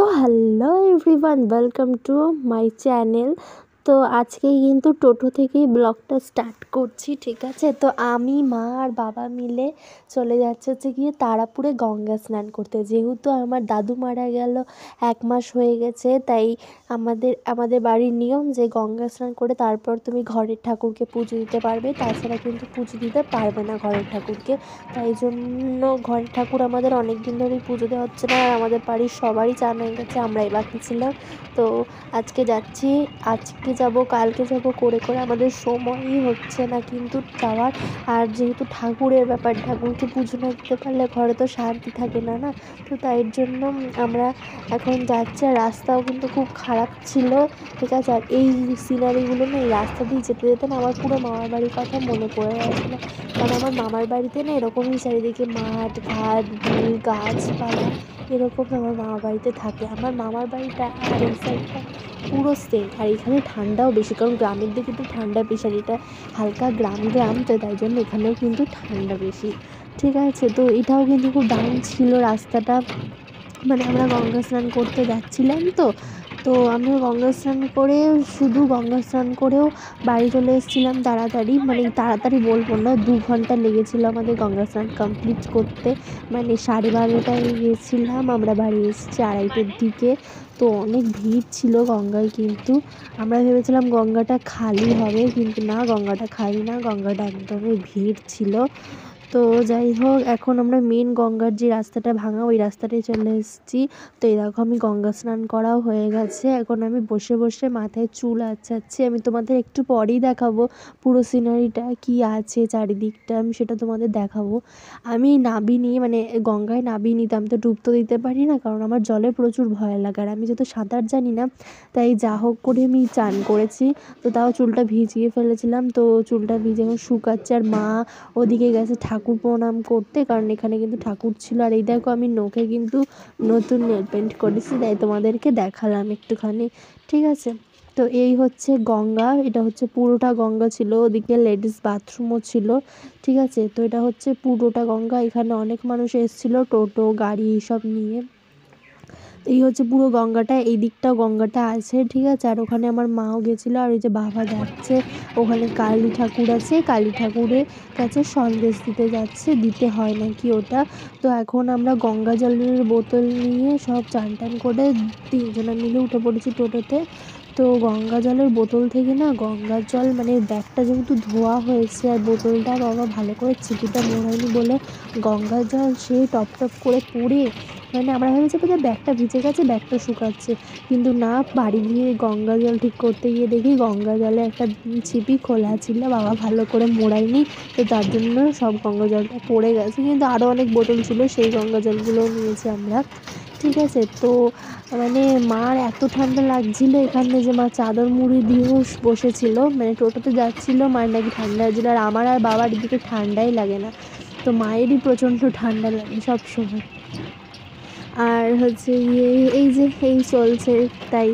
তো hello everyone, welcome to my channel. তো আজকে কিন্তু টোটো থেকেই ব্লগটা স্টার্ট করছি, ঠিক আছে। তো আমি, মা আর বাবা মিলে চলে যাচ্ছে হচ্ছে গিয়ে তারাপুরে গঙ্গা স্নান করতে। যেহেতু আমার দাদু মারা গেল 1 মাস হয়ে গেছে, তাই আমাদের বাড়ির নিয়ম যে গঙ্গা স্নান করে তারপর তুমি ঘরের ঠাকুরকে পুজো দিতে পারবে, তাছাড়া কিন্তু পুজো দিতে পারবে না ঘরের ঠাকুরকে। তাই জন্য ঘরের ঠাকুর আমাদের অনেক দিন ধরেই পুজো দেওয়া হচ্ছে না, আর আমাদের বাড়ির সবারই চান হয়ে গেছে, আমরাই বাকি ছিলাম। তো আজকে যাচ্ছি, আজকে যাব কালকে যাব করে করে আমাদের সময়ই হচ্ছে না কিন্তু যাওয়ার। আর যেহেতু ঠাকুরের ব্যাপার, ঠাকুরকে পুজো না দিতে পারলে ঘরে তো শান্তি থাকে না না। তো তাই জন্য আমরা এখন যাচ্ছি। আর রাস্তাও কিন্তু খুব খারাপ ছিল, ঠিক আছে। আর এই সিনারিগুলো না, এই রাস্তা দিয়ে যেতে যেতে না আমার পুরো মামার বাড়ির কথা মনে পড়ে গেছিলো। কারণ আমার মামার বাড়িতে না এরকমই চারিদিকে মাঠ ঘাট বিল গাছপালা এরকম আমার মামার বাড়িতে থাকে। আমার মামার বাড়িটা আর এই সাইডটা পুরো সেম। আর এখানে ঠান্ডাও বেশি, কারণ গ্রামের দিকে তো ঠান্ডা বেশি, আর এটা হালকা গ্রাম তো তাই জন্য এখানেও কিন্তু ঠান্ডা বেশি, ঠিক আছে। তো এটাও কিন্তু খুব দারুণ ছিল রাস্তাটা। মানে আমরা গঙ্গা স্নান করতে যাচ্ছিলাম, তো আমরা গঙ্গা স্নান করে শুধু গঙ্গা স্নান করেও বাড়ি চলে এসেছিলাম তাড়াতাড়ি। মানে তাড়াতাড়ি বলবো না, 2 ঘন্টা লেগেছিলো আমাদের গঙ্গা স্নান কমপ্লিট করতে। মানে 12:30টায় গেছিলাম, আমরা বাড়ি এসেছি 2:30টার দিকে। তো অনেক ভিড় ছিল গঙ্গায়, কিন্তু আমরা ভেবেছিলাম গঙ্গাটা খালি হবে, কিন্তু না, গঙ্গাটা খালি না, গঙ্গাটা একদমই ভিড় ছিল। তো যাই হোক, এখন আমরা মেন গঙ্গার যে রাস্তাটা ভাঙা ওই রাস্তাটায় চলে এসেছি। তো এরকম আমি গঙ্গা স্নান করাও হয়ে গেছে। এখন আমি বসে বসে মাথায় চুল আঁচাচ্ছি। আমি তোমাদের একটু পরেই দেখাবো পুরো সিনারিটা কি আছে চারিদিকটা, আমি সেটা তোমাদের দেখাবো। আমি নাবিনি, মানে গঙ্গায় নাবিনি, তো আমি তো ডুব তো দিতে পারি না, কারণ আমার জলে প্রচুর ভয় লাগে। আর আমি যেহেতু সাঁতার জানি না, তাই যা হোক করে আমি চান করেছি। তো তাও চুলটা ভিজিয়ে ফেলেছিলাম, তো চুলটা ভিজে এখন শুকাচ্ছে। আর মা ওদিকে গেছে ঠাকুর প্রণাম করতে, কারণ এখানে কিন্তু ঠাকুর ছিল। আর এই দেখো, আমি নখে কিন্তু নতুন নেল পেন্ট করেছি, তাই তোমাদেরকে দেখালাম একটুখানি, ঠিক আছে। তো এই হচ্ছে গঙ্গা, এটা হচ্ছে পুরোটা গঙ্গা ছিল, ওদিকে লেডিস বাথরুমও ছিল, ঠিক আছে। তো এটা হচ্ছে পুরোটা গঙ্গা, এখানে অনেক মানুষ এসেছিলো টোটো গাড়ি সব নিয়ে। এই হচ্ছে পুরো গঙ্গাটা, এই দিকটাও গঙ্গাটা আছে, ঠিক আছে। আর ওখানে আমার মাও গেছিলো, আর ওই যে বাবা যাচ্ছে, ওখানে কালী ঠাকুর আছে, কালী ঠাকুরের কাছে সন্দেশ দিতে যাচ্ছে, দিতে হয় নাকি ওটা। তো এখন আমরা গঙ্গা জলের বোতল নিয়ে সব চান টান করে 3জনা মিলে উঠে পড়েছি টোটোতে। তো গঙ্গা জলের বোতল থেকে না, গঙ্গার জল মানে ব্যাগটা যেহেতু ধোয়া হয়েছে আর বোতলটা বাবা ভালো করে ছিপিটা মোড়ায়নি বলে গঙ্গার জল সেই টপ টপ করে পড়ে, মানে আমরা ভেবেছি বোধহয় ব্যাগটা ভিজে গেছে, ব্যাগটা শুকাচ্ছে, কিন্তু না, বাড়ি গিয়ে গঙ্গা জল ঠিক করতে গিয়ে দেখি গঙ্গা জলে একটা ছিপি খোলা ছিল, বাবা ভালো করে মোড়ায়নি, তো তার জন্য সব গঙ্গা জলটা পড়ে গেছে। কিন্তু আরও অনেক বোতল ছিল, সেই গঙ্গা জলগুলোও নিয়েছি আমরা, ঠিক আছে। তো মানে মার এত ঠান্ডা লাগছিল এখানে যে মা চাদর মুড়ি দিয়েও বসেছিল, মানে টোটোতে যাচ্ছিল, মায়ের নাকি ঠান্ডা লাগছিল। আর আমার আর বাবার এদিকে ঠান্ডাই লাগে না, তো মায়েরই প্রচণ্ড ঠান্ডা লাগে সব সময়। আর হচ্ছে এই যে এই চলছে, তাই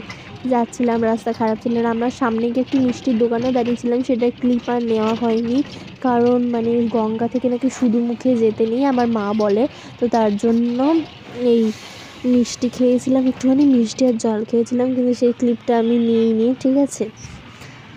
যাচ্ছিলাম, রাস্তা খারাপ ছিল। আর আমরা সামনে গিয়ে একটি মিষ্টির দোকানেও দাঁড়িয়েছিলাম, সেটা ক্লিপ আর নেওয়া হয়নি, কারণ মানে গঙ্গা থেকে নাকি শুধু মুখে যেতে নেই আমার মা বলে। তো তার জন্য এই মিষ্টি খেয়েছিলাম, একটুখানি মিষ্টি আর জল খেয়েছিলাম, কিন্তু সেই ক্লিপটা আমি নিইনি, ঠিক আছে।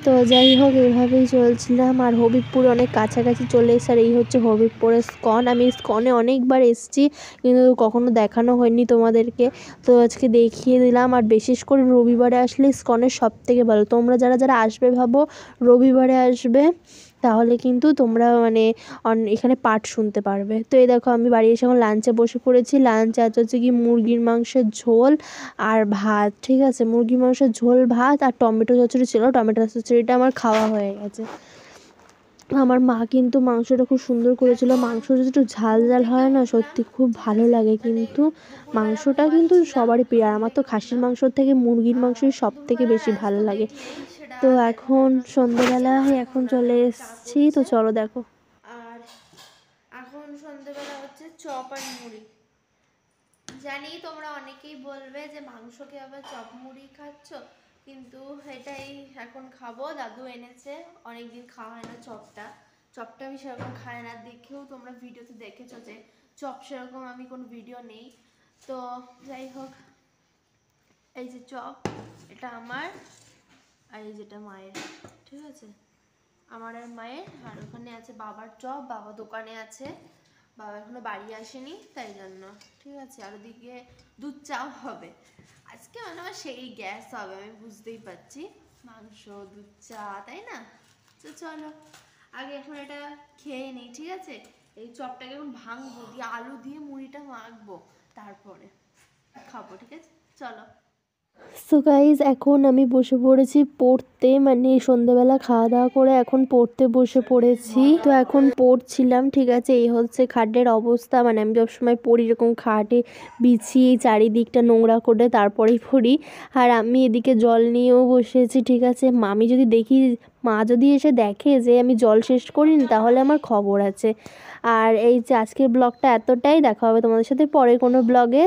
তো যাই হোক, এইভাবেই চলছিলাম। আর হবিবপুর অনেক কাছাকাছি চলে এসে, আর এই হচ্ছে হবিবপুরের স্কন। আমি স্কনে অনেকবার এসেছি, কিন্তু কখনো দেখানো হয়নি তোমাদেরকে, তো আজকে দেখিয়ে দিলাম। আর বিশেষ করে রবিবারে আসলে স্কনের সবথেকে ভালো। তোমরা যারা যারা আসবে ভাবো রবিবারে আসবে, তাহলে কিন্তু তোমরা মানে এখানে পাঠ শুনতে পারবে। তো এই দেখো, আমি বাড়ি এসে এখন লাঞ্চে বসে পড়েছি। লাঞ্চ আজ হচ্ছে কি মুরগির মাংসের ঝোল আর ভাত, ঠিক আছে। মুরগির মাংসের ঝোল ভাত আর টমেটো চচ্চড়ি ছিল, টমেটো চচ্চড়িটা আমার খাওয়া হয়ে গেছে। আমার মা কিন্তু মাংসটা খুব সুন্দর করেছিল, মাংস যদি একটু ঝাল ঝাল হয় না, সত্যি খুব ভালো লাগে। কিন্তু মাংসটা কিন্তু সবারই প্রিয়, আর আমার তো খাসির মাংসর থেকে মুরগির মাংসই সব থেকে বেশি ভালো লাগে। তো এখন সন্ধেবেলায় এখন চলে এসেছি, তো চলো দেখো। আর এখন সন্ধেবেলা হচ্ছে চপ আর মুড়ি। জানি তোমরা অনেকেই বলবে যে মাংসকে আবার চপ মুড়ি খাচ্ছ, কিন্তু এটাই এখন খাবো। দাদু এনেছে, অনেকদিন খাওয়া হয় না চপটা আমি সেরকম খাই না, দেখেও তোমরা ভিডিওতে দেখেছো যে চপ সেরকম আমি কোনো ভিডিও নেই। তো যাই হোক, এই যে চপ, এটা আমার, আর এই যেটা মায়ের, ঠিক আছে, আমার আর মায়ের। আর ওখানে আছে বাবার চপ, বাবা দোকানে আছে, বাবা এখনো বাড়ি আসেনি তাই জন্য, ঠিক আছে। আর ওদিকে দুধ চাও হবে আজকে, মানে আমার সেই গ্যাস হবে, আমি বুঝতেই পারছি, মাংস দুধ চা, তাই না? তো চলো আগে এখন এটা খেয়ে নিই, ঠিক আছে। এই চপটাকে এখন ভাঙবো, দিয়ে আলু দিয়ে মুড়িটা মাখবো, তারপরে খাবো, ঠিক আছে, চলো। সো গাইজ এখন আমি বসে পড়েছি পড়তে, মানে সন্ধ্যেবেলা খাওয়া দাওয়া করে এখন পড়তে বসে পড়েছি। তো এখন পড়ছিলাম, ঠিক আছে। এই হচ্ছে খাটের অবস্থা, মানে আমি সবসময় পড়ি এরকম খাটে বিছিয়ে চারিদিকটা নোংরা করে তারপরেই পড়ি। আর আমি এদিকে জল নিয়েও বসেছি, ঠিক আছে। মামি যদি দেখি, মা যদি এসে দেখে যে আমি জল শেষ করিনি তাহলে আমার খবর আছে। আর এই যে আজকের ব্লগটা এতটাই, দেখা হবে তোমাদের সাথে পরে কোনো ব্লগে।